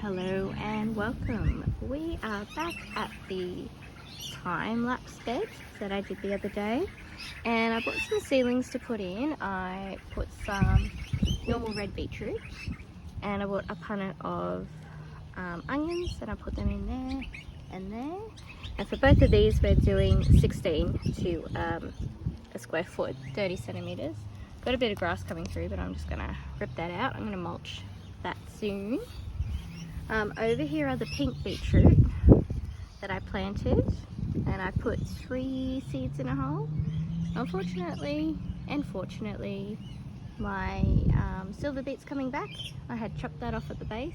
Hello and welcome. We are back at the time-lapse bed that I did the other day, and I bought some seedlings to put in. I put some normal red beetroot and I bought a punnet of onions and I put them in there and there. And for both of these we're doing 16 to a square foot, 30 centimeters. Got a bit of grass coming through, but I'm just gonna rip that out. I'm gonna mulch that soon. Over here are the pink beetroot that I planted, and I put 3 seeds in a hole. Unfortunately and fortunately, my silver beet's coming back. I had chopped that off at the base,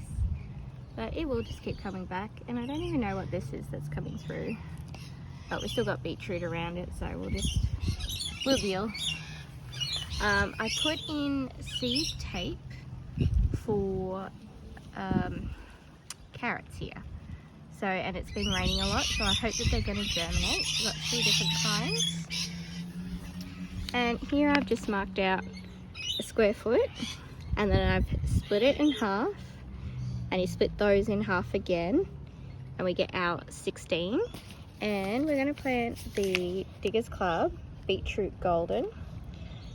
but it will just keep coming back, and I don't even know what this is that's coming through. But we still got beetroot around it, so we'll deal. I put in seed tape for carrots here, so, and it's been raining a lot, so I hope that they're going to germinate. We've got 2 different kinds, and here I've just marked out a square foot, and then I've split it in half, and you split those in half again, and we get our 16. And we're going to plant the Diggers Club Beetroot Golden,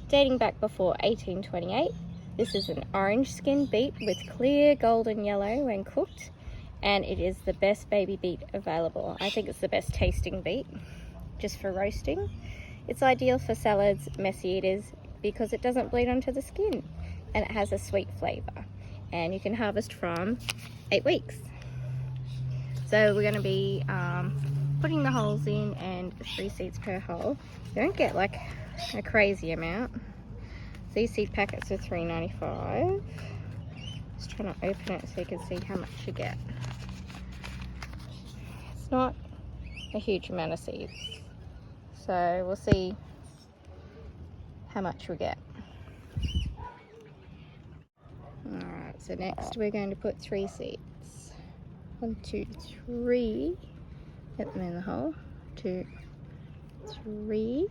dating back before 1828. This is an orange skinned beet with clear golden yellow when cooked, and it is the best baby beet available. I think it's the best tasting beet just for roasting. It's ideal for salads, messy eaters, because it doesn't bleed onto the skin and it has a sweet flavour, and you can harvest from 8 weeks. So we're going to be putting the holes in, and 3 seeds per hole. You don't get like a crazy amount. These seed packets are $3.95. Just trying to open it so you can see how much you get. It's not a huge amount of seeds, so we'll see how much we get. Alright, so next we're going to put 3 seeds. 1, 2, 3. Get them in the hole. 2, 3.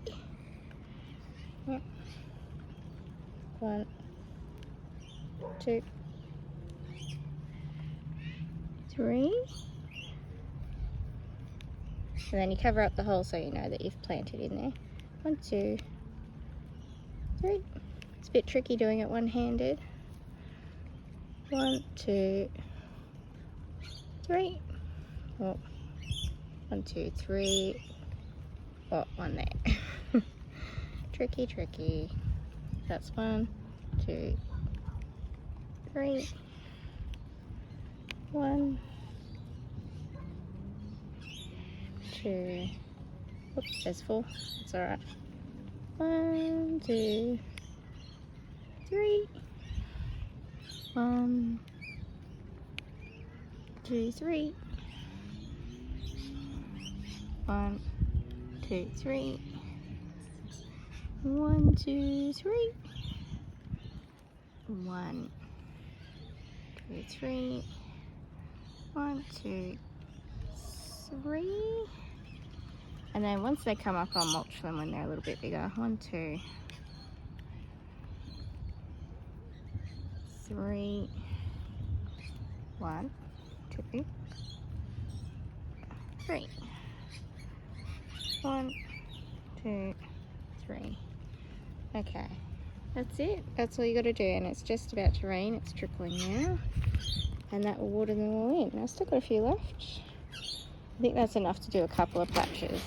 Yep. 1, 2, 3. And then you cover up the hole so you know that you've planted in there. 1, 2, 3. It's a bit tricky doing it one-handed. 1, 2, 3. Oh, 1, 2, 3. Oh, 1 there. Tricky. That's 1, 2, 3. 1, 2. Oops, there's 4. It's alright. 1, 2, 3. 1, 2, 3. 1, 2, 3. 1, 2, 3. 1, 2, 3. 1, 2, 3. And then once they come up, I'll mulch them when they're a little bit bigger. 1, 2, 3. 1, 2, 3. 1, 2, 3. Okay, that's it. That's all you got to do, and it's just about to rain. It's trickling now, and that will water them all in. I've still got a few left. I think that's enough to do a couple of patches.